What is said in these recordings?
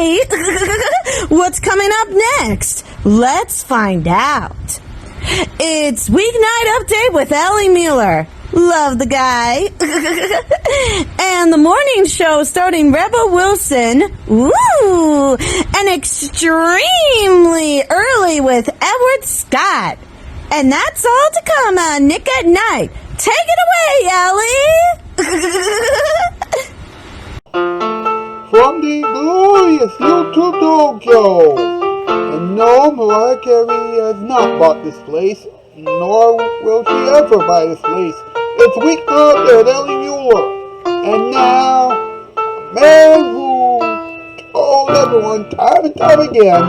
okay. What's coming up next? Let's find out. It's Weeknight Update with Ellie Muller. Love the guy. And the morning show starting Rebel Wilson. Woo! And extremely early with Edward Scott. And that's all to come on Nick at Night. Take it away, Ellie! From the glorious YouTube Tokyo. And no, Mariah Carey has not bought this place, nor will she ever buy this place. It's Weeknight at Ellie Muller. And now, a man who told everyone time and time again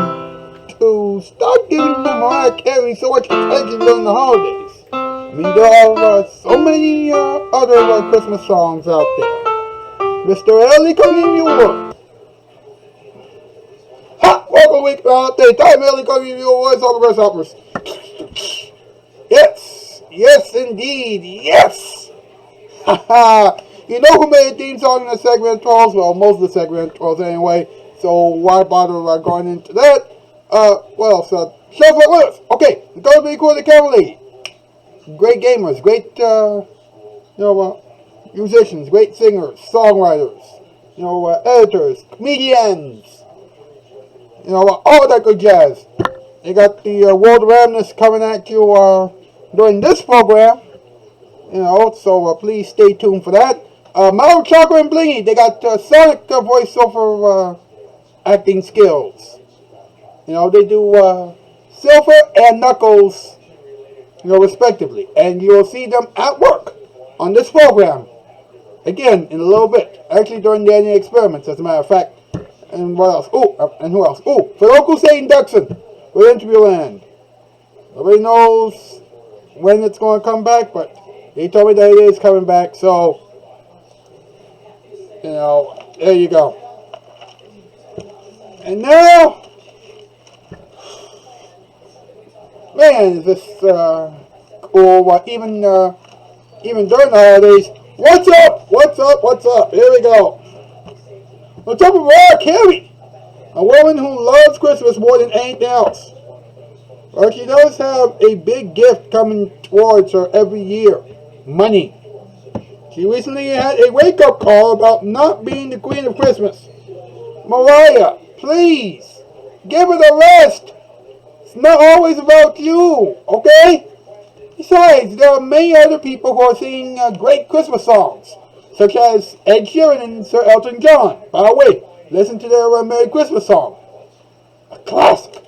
to stop giving Mariah Carey so much attention during the holidays. I mean, there are so many other Christmas songs out there. Mr. Ellie Muller. Ha! Welcome Weeknight Update. I'm Ellie Muller. Voice over Chris Hoppers. Yes. Yes, indeed. Yes. Haha. You know who made a theme song in the segment trolls? Well, most of the segment trolls anyway. So why bother going into that? So Shuffle it with us. Okay, it's going to be cool. The camera lady. Great gamers, great, musicians, great singers, songwriters, editors, comedians, all that good jazz. They got the World of Randomness coming at you during this program, so please stay tuned for that. Mario Chocolate and Blingy, they got Sonic voiceover acting skills. They do Silver and Knuckles, respectively. And you'll see them at work on this program. Again, in a little bit. Actually, during the annual experiments, as a matter of fact. And what else? And who else? For local Satan Dixon with Interview Land. Nobody knows when it's going to come back, but they told me that it is coming back. So, there you go. And now, man, is this cool. Even during the holidays. What's up? What's up? What's up? Here we go. What's up with Mariah Carey? A woman who loves Christmas more than anything else. Well, she does have a big gift coming towards her every year. Money. She recently had a wake-up call about not being the queen of Christmas. Mariah, please, give it a rest. It's not always about you, okay? Besides, there are many other people who are singing great Christmas songs, such as Ed Sheeran and Sir Elton John. By the way, listen to their Merry Christmas song. A classic.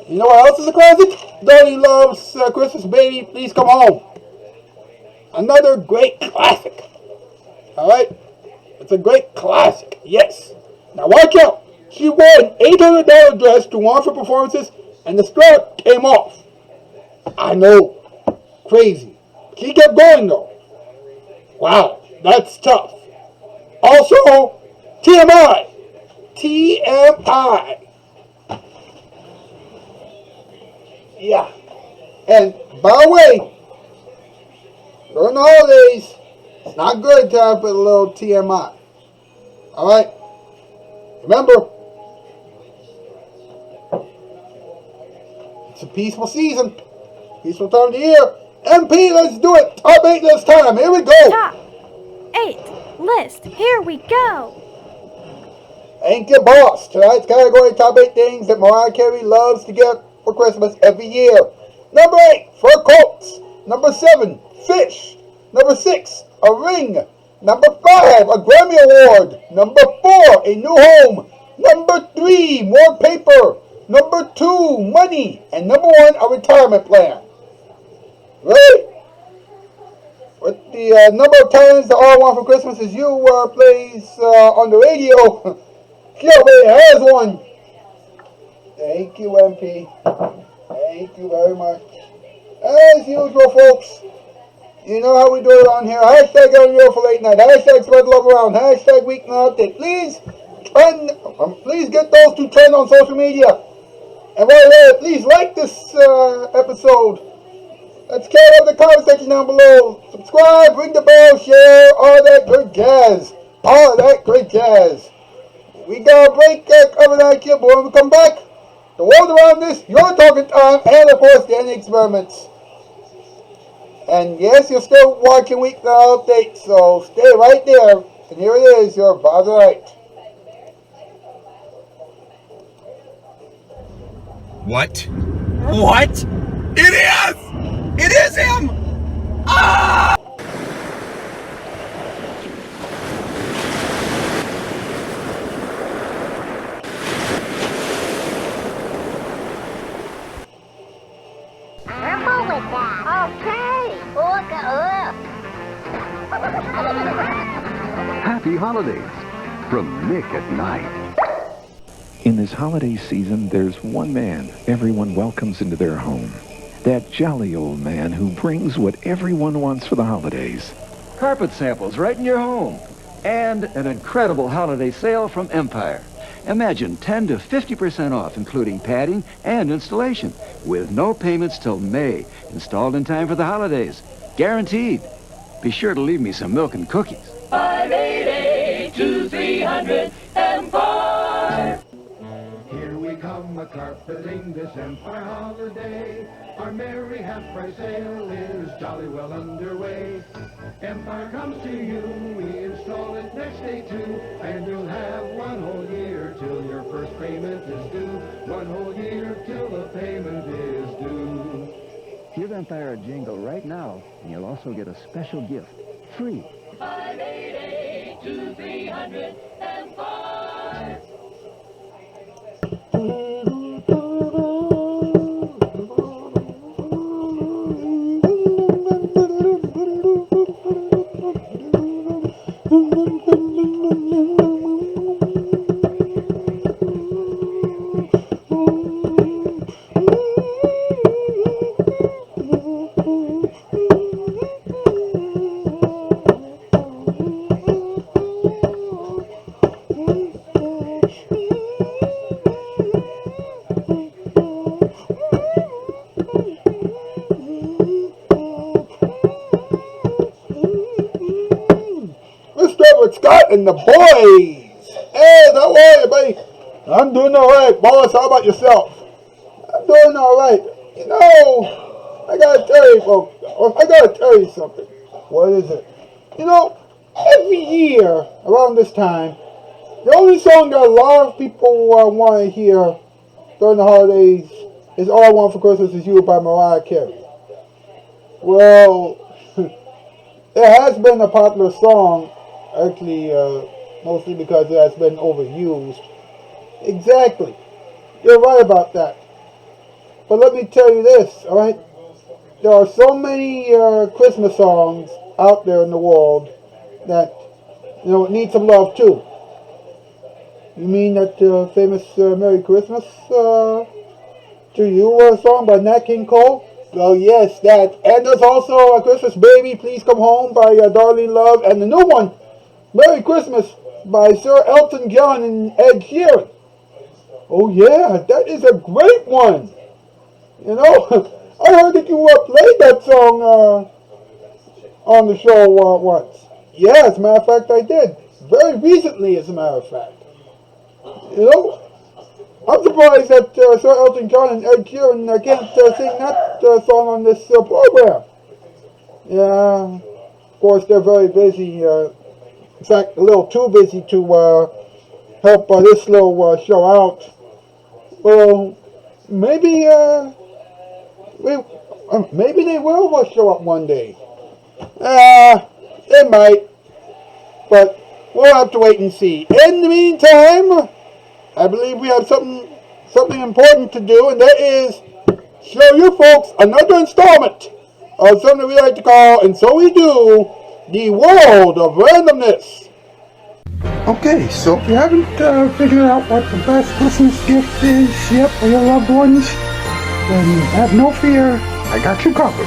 You know what else is a classic? Daddy Loves Christmas Baby, Please Come Home. Another great classic. Alright? It's a great classic, yes. Now watch out. She wore an $800 dress to one of her performances, and the strap came off. I know. Crazy. She kept going though. Wow, that's tough. Also, TMI. TMI. Yeah. And by the way, during the holidays, it's not good to have a little TMI. Alright? Remember, it's a peaceful season. Peaceful time of the year. MP, let's do it. Top 8 this time. Here we go. Top 8 list. Here we go. Ain't your boss. Tonight's category, top 8 things that Mariah Carey loves to get for Christmas every year. Number 8, fur coats. Number 7, fish. Number 6, a ring. Number 5, a Grammy Award. Number 4, a new home. Number 3, more paper. Number 2, money. And number 1, a retirement plan. Really? With the number of times the All I Want for Christmas Is You plays on the radio, she already has one. Thank you, MP. Thank you very much. As usual, folks, you know how we do it on here. Hashtag Ellie for late night. Hashtag spread love around. Hashtag Weeknight Update. Please get those to trend on social media. And while there, please like this episode. Let's carry up the comment section down below. Subscribe, ring the bell, share, all that good jazz. All that great jazz. We got a break coming out here, but when we come back, the world around this, your talking time, and of course the any experiments. And yes, you're still watching Weeknight Update, so stay right there. And here it is, your Father Right. What? What? It is! It is him! Ah! Careful with that. Okay. Look up. Happy holidays from Nick at Night. In this holiday season, there's one man everyone welcomes into their home. That jolly old man who brings what everyone wants for the holidays. Carpet samples right in your home. And an incredible holiday sale from Empire. Imagine 10 to 50% off, including padding and installation, with no payments till May, installed in time for the holidays. Guaranteed. Be sure to leave me some milk and cookies. 588-2300 Empire. Here we come a-carpeting this Empire holiday. Our merry half-price sale is jolly well underway. Empire comes to you, we install it next day too, and you'll have one whole year till your first payment is due. One whole year till the payment is due. Give Empire a jingle right now, and you'll also get a special gift. Free. 588-2300 Empire. Scott and the boys. Hey, how are you, buddy? I'm doing all right, boss. How about yourself? I'm doing all right. You know, I gotta tell you, folks. I gotta tell you something. What is it? You know, every year around this time, the only song that a lot of people want to hear during the holidays is "All I Want for Christmas Is You" by Mariah Carey. Well, it has been a popular song. Actually, mostly because it has been overused. Exactly. You're right about that. But let me tell you this, alright? There are so many Christmas songs out there in the world that, need some love too. You mean that famous Merry Christmas to You song by Nat King Cole? Well, yes, that. And there's also a Christmas Baby, Please Come Home by Darlene Love, and the new one, Merry Christmas by Sir Elton John and Ed Sheeran. Oh yeah, that is a great one. You know, I heard that you played that song on the show once. Yeah, as a matter of fact, I did. Very recently, as a matter of fact. You know, I'm surprised that Sir Elton John and Ed Sheeran can't sing that song on this program. Yeah, of course, they're very busy. In fact, a little too busy to help this little show out. Well, maybe maybe they will show up one day. They might, but we'll have to wait and see. In the meantime, I believe we have something important to do, and that is show you folks another installment of something we like to call, and so we do, the world of randomness. Okay, so if you haven't figured out what the best Christmas gift is yet for your loved ones, then have no fear, I got you covered.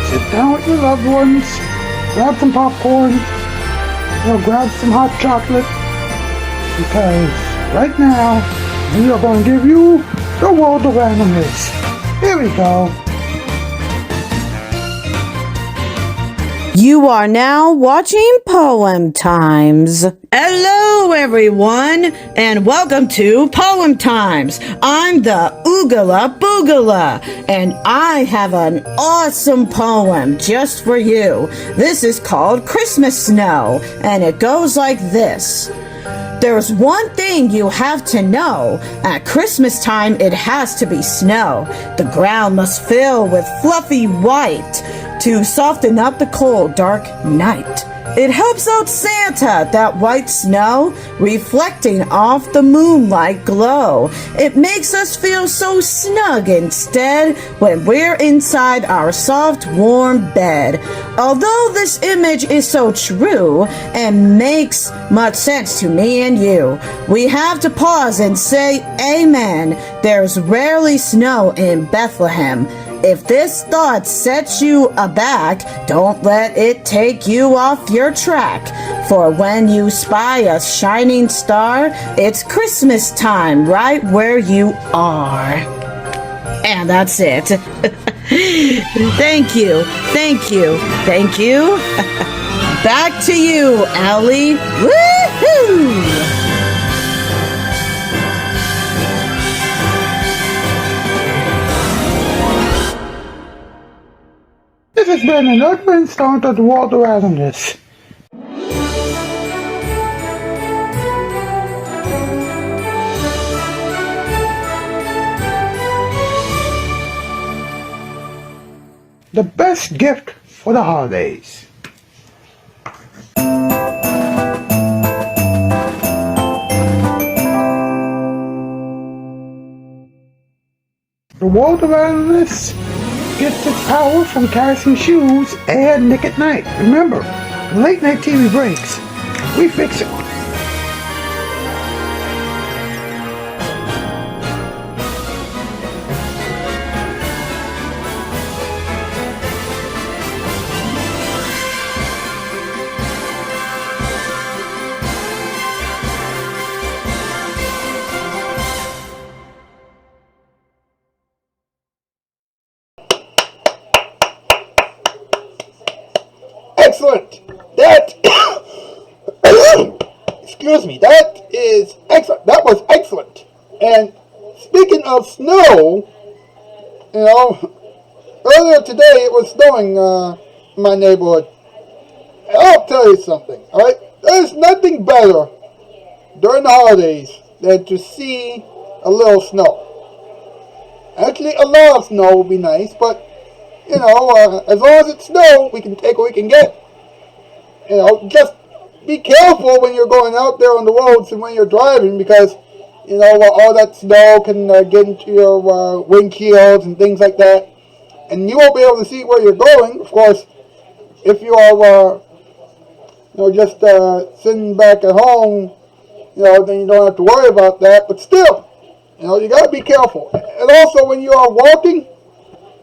Sit down with your loved ones, grab some popcorn, grab some hot chocolate, because right now, we are going to give you the world of randomness. Here we go. You are now watching Poem Times. Hello, everyone, and welcome to Poem Times. I'm the Oogala Boogala, and I have an awesome poem just for you. This is called Christmas Snow, and it goes like this. There's one thing you have to know. At Christmas time, it has to be snow. The ground must fill with fluffy white to soften up the cold, dark night. It helps out Santa, that white snow, reflecting off the moonlight glow. It makes us feel so snug instead when we're inside our soft, warm bed. Although this image is so true and makes much sense to me and you, we have to pause and say amen. There's rarely snow in Bethlehem. If this thought sets you aback, don't let it take you off your track. For when you spy a shining star, it's Christmas time right where you are. And that's it. Thank you. Back to you, Ellie. Woohoo! This has been an another installment of the World Around Us. The best gift for the holidays. The World Around Us gets its power from Carson Shoes and Nick at Night. Remember, late night TV breaks, we fix it. Excellent. Excuse me. That is excellent. That was excellent. And speaking of snow, earlier today it was snowing in my neighborhood. And I'll tell you something. All right, there's nothing better during the holidays than to see a little snow. Actually, a lot of snow would be nice, but as long as it's snow, we can take what we can get. Just be careful when you're going out there on the roads and when you're driving, because, all that snow can get into your windshields and things like that. And you won't be able to see where you're going. Of course, if you are, just sitting back at home, then you don't have to worry about that. But still, you got to be careful. And also, when you are walking,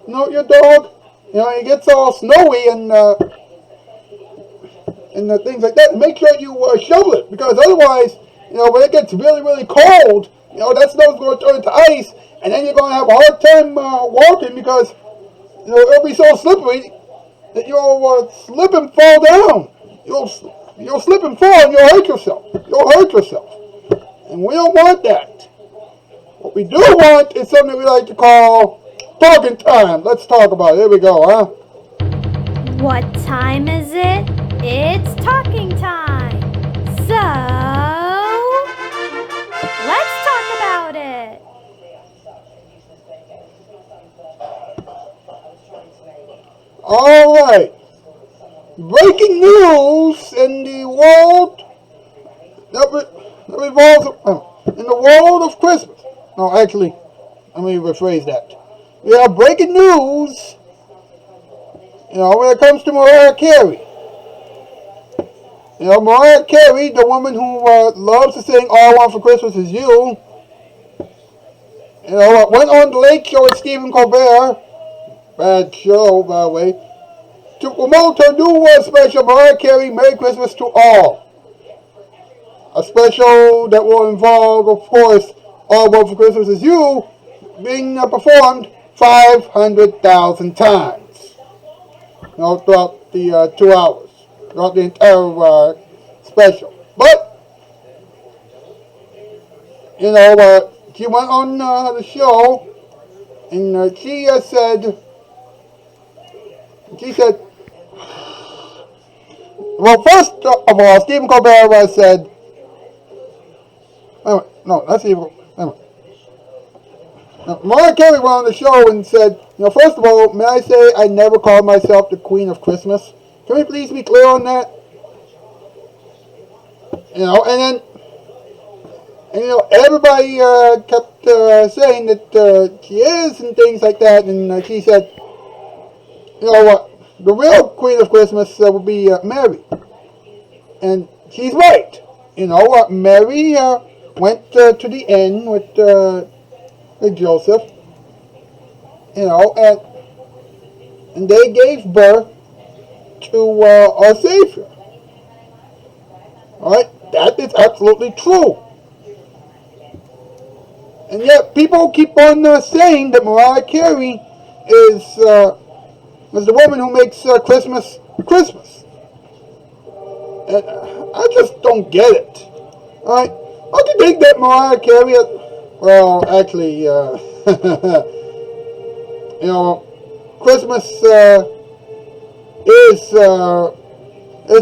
your dog, it gets all snowy and things like that. Make sure you shovel it, because otherwise, when it gets really, really cold, that snow's going to turn into ice, and then you're going to have a hard time walking, because it'll be so slippery that you'll slip and fall down. You'll slip and fall, and you'll hurt yourself. And we don't want that. What we do want is something we like to call talking time. Let's talk about it. Here we go, huh? What time is it? It's talking time. So, let's talk about it. All right. Breaking news in the world that revolves in the world of Christmas. No, actually, let me rephrase that. We have breaking news, when it comes to Mariah Carey. Mariah Carey, the woman who loves to sing All I Want for Christmas Is You, went on the Late Show with Stephen Colbert, bad show, by the way, to promote her new special, Mariah Carey, Merry Christmas to All. A special that will involve, of course, All I Want for Christmas Is You being performed 500,000 times. throughout the 2 hours, throughout the entire special. But she went on the show and she said, well, first of all, Stephen Colbert said, no, that's Stephen. Mariah Carey went on the show and said, first of all, may I say I never called myself the Queen of Christmas? Can we please be clear on that? And everybody kept saying that she is and things like that, and she said, the real Queen of Christmas would be Mary. And she's right. Mary went to the end with Joseph, and they gave birth to our Savior. Alright, that is absolutely true. And yet people keep on saying that Mariah Carey is the woman who makes Christmas Christmas. And I just don't get it. Alright, I can think that Mariah Carey, well, actually, Christmas is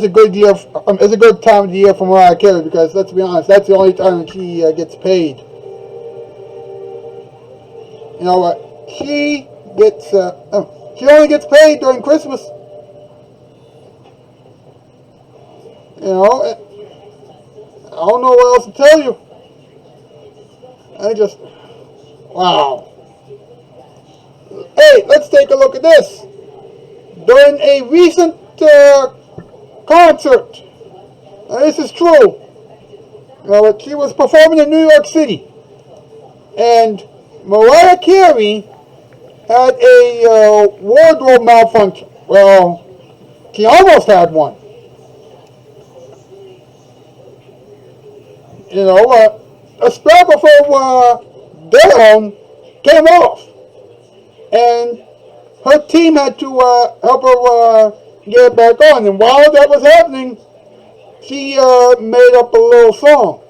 a good year. It's a good time of the year for Mariah Carey because, let's be honest, that's the only time that she gets paid. She gets she only gets paid during Christmas. I don't know what else to tell you. Wow. Hey, let's take a look at this. During a recent concert, this is true. She was performing in New York City, and Mariah Carey had a wardrobe malfunction. Well, she almost had one. A strap of her gown came off, and her team had to help her get it back on. And while that was happening, she made up a little song,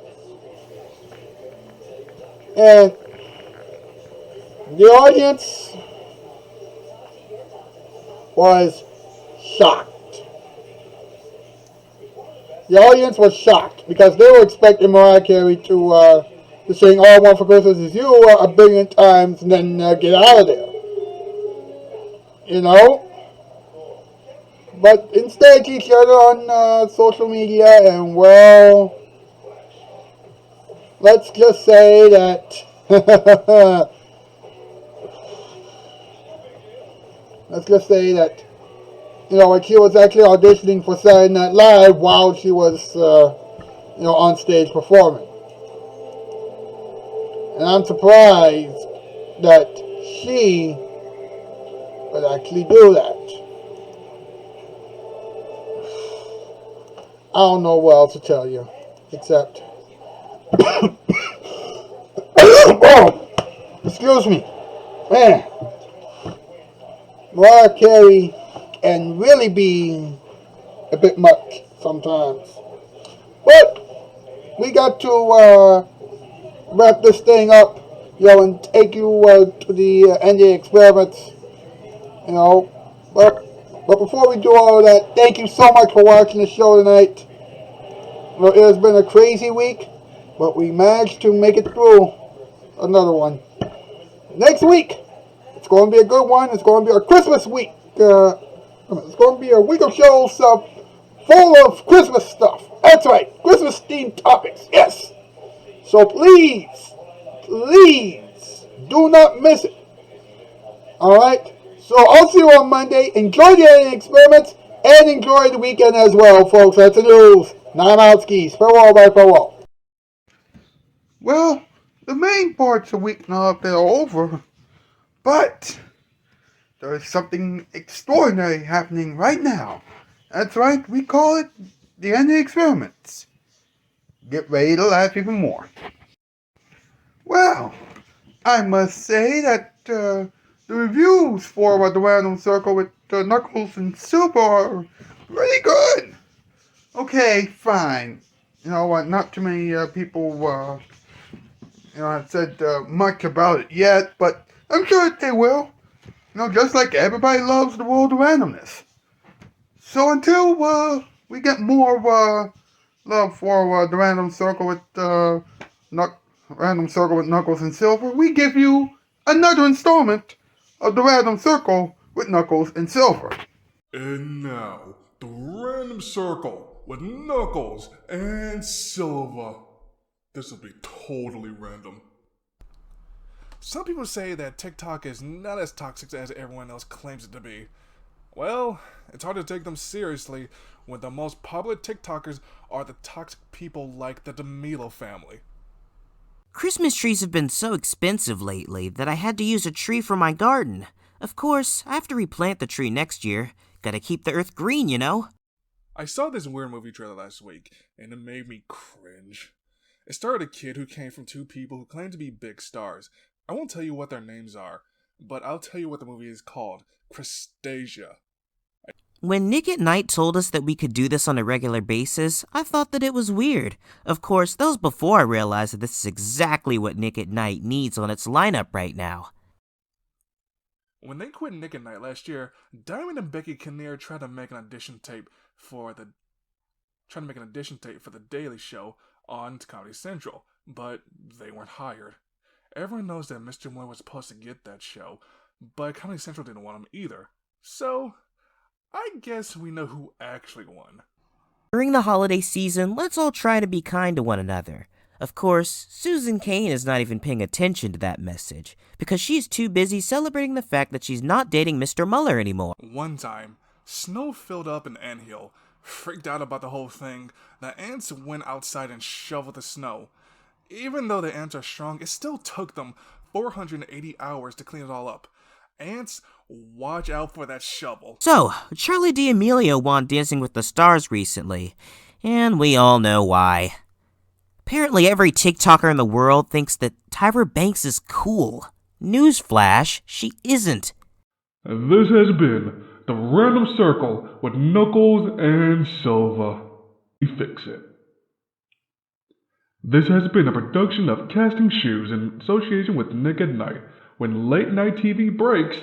and the audience was shocked. The audience was shocked because they were expecting Mariah Carey to sing "All I Want for Christmas Is You" a billion times and then get out of there. But instead she shared it on social media, and well, let's just say that she was actually auditioning for Saturday Night Live while she was on stage performing. And I'm surprised that she would actually do that. I don't know what else to tell you, except oh, excuse me, man. Mariah Carey can really be a bit much sometimes. But we got to wrap this thing up, and take you to the end of the experiments, But before we do all of that, thank you so much for watching the show tonight. It has been a crazy week, but we managed to make it through another one. Next week, it's going to be a good one. It's going to be our Christmas week. It's going to be a week of shows full of Christmas stuff. That's right, Christmas themed topics. Yes. So please do not miss it. All right. So I'll see you on Monday. Enjoy the editing experiments and enjoy the weekend as well, folks. That's the news. Now I'm out skis. Farewell, bye, farewell. Well, the main parts of Weeknight are over, but there is something extraordinary happening right now. That's right, we call it the end of the experiments. Get ready to laugh even more. Well, I must say that the reviews for the Random Circle with Knuckles and Silver are really good. Okay, fine. You know what? Not too many people, have said much about it yet, but I'm sure that they will. Just like everybody loves the world of randomness. So until we get more love for the Random Circle with Knuckles and Silver, we give you another installment of the Random Circle with Knuckles and Silver. And now, the Random Circle with Knuckles and Silver. This will be totally random. Some people say that TikTok is not as toxic as everyone else claims it to be. Well, it's hard to take them seriously when the most popular TikTokers are the toxic people like the D'Amelio family. Christmas trees have been so expensive lately that I had to use a tree for my garden. Of course, I have to replant the tree next year. Gotta keep the earth green, you know? I saw this weird movie trailer last week, and it made me cringe. It starred a kid who came from two people who claim to be big stars. I won't tell you what their names are, but I'll tell you what the movie is called. Christasia. When Nick at Night told us that we could do this on a regular basis, I thought that it was weird. Of course, that was before I realized that this is exactly what Nick at Night needs on its lineup right now. When they quit Nick at Night last year, Diamond and Becky Kinnear tried to make an audition tape for the Daily Show on Comedy Central, but they weren't hired. Everyone knows that Mr. Muller was supposed to get that show, but Comedy Central didn't want him either. So, I guess we know who actually won. During the holiday season, let's all try to be kind to one another. Of course, Susan Cain is not even paying attention to that message, because she's too busy celebrating the fact that she's not dating Mr. Muller anymore. One time, snow filled up an anthill. Freaked out about the whole thing, the ants went outside and shoveled the snow. Even though the ants are strong, it still took them 480 hours to clean it all up. Ants, watch out for that shovel. So, Charlie D'Amelio won Dancing with the Stars recently, and we all know why. Apparently every TikToker in the world thinks that Tyra Banks is cool. Newsflash, she isn't. And this has been the Random Circle with Knuckles and Silver. We fix it. This has been a production of Casting Shoes in association with Nick at Night. When late night TV breaks...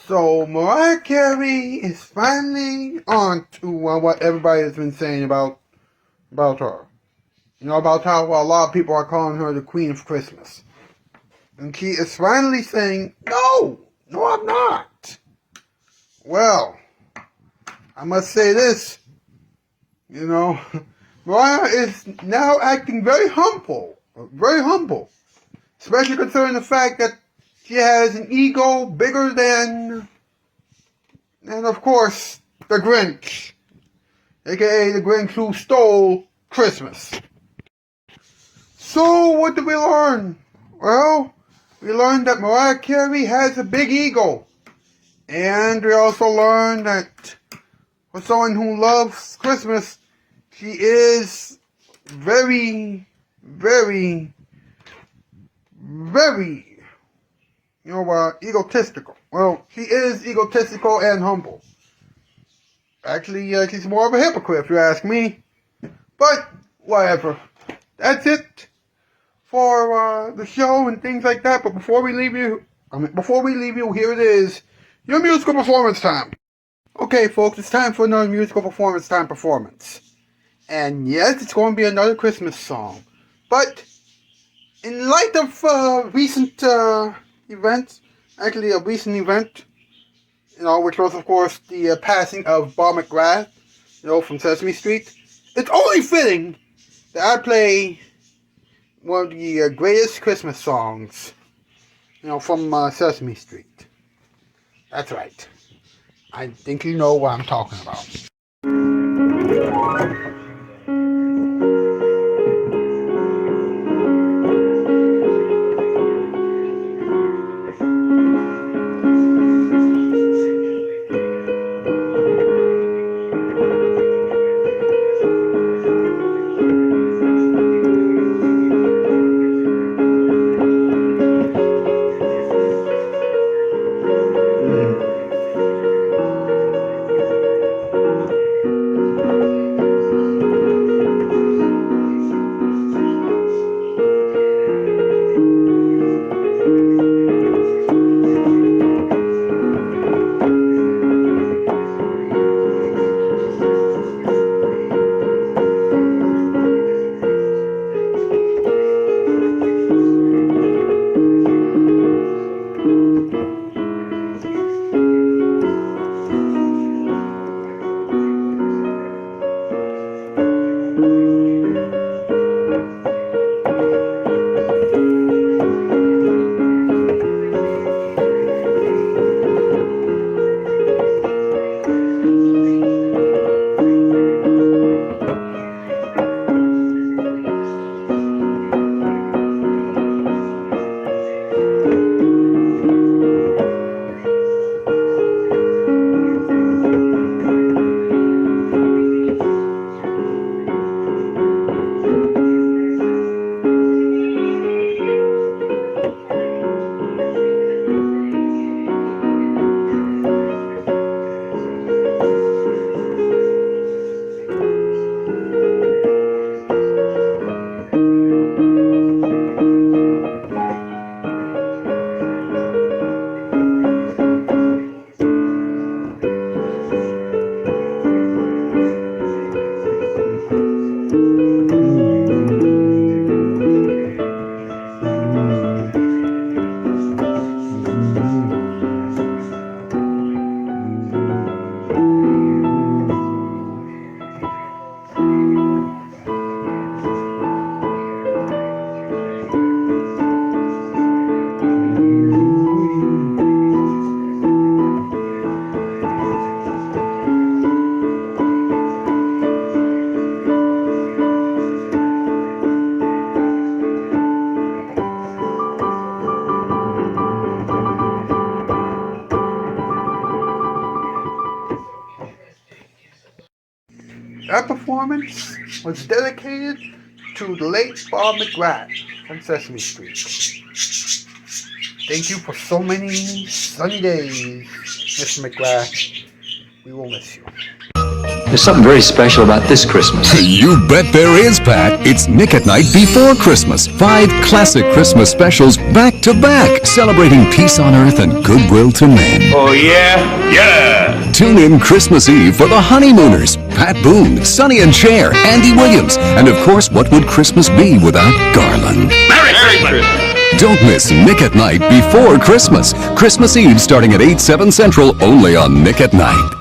So, Mariah Carey is finally on to what everybody has been saying about her. About how a lot of people are calling her the Queen of Christmas. And she is finally saying, no, I'm not. Well, I must say this, Mariah is now acting very humble, especially concerning the fact that she has an ego bigger than, and of course, the Grinch, aka the Grinch who stole Christmas. So, what did we learn? Well, we learned that Mariah Carey has a big ego. And we also learned that for someone who loves Christmas, she is very, very, very, egotistical. Well, she is egotistical and humble. Actually, she's more of a hypocrite, if you ask me. But, whatever. That's it for the show and things like that. But before we leave you, here it is. Your musical performance time. Okay, folks, it's time for another musical performance. And yes, it's going to be another Christmas song. But in light of recent events, actually a recent event, which was, of course, the passing of Bob McGrath, from Sesame Street, it's only fitting that I play one of the greatest Christmas songs, from Sesame Street. That's right. I think you know what I'm talking about. That performance was dedicated to the late Bob McGrath on Sesame Street. Thank you for so many sunny days, Mr. McGrath. We will miss you. There's something very special about this Christmas. You bet there is, Pat. It's Nick at Night before Christmas. 5 classic Christmas specials back to back, celebrating peace on earth and goodwill to men. Oh, yeah? Yeah! Tune in Christmas Eve for the Honeymooners. Pat Boone, Sonny and Cher, Andy Williams, and of course, what would Christmas be without Garland? Merry Christmas! Don't miss Nick at Night before Christmas. Christmas Eve starting at 8, 7 Central, only on Nick at Night.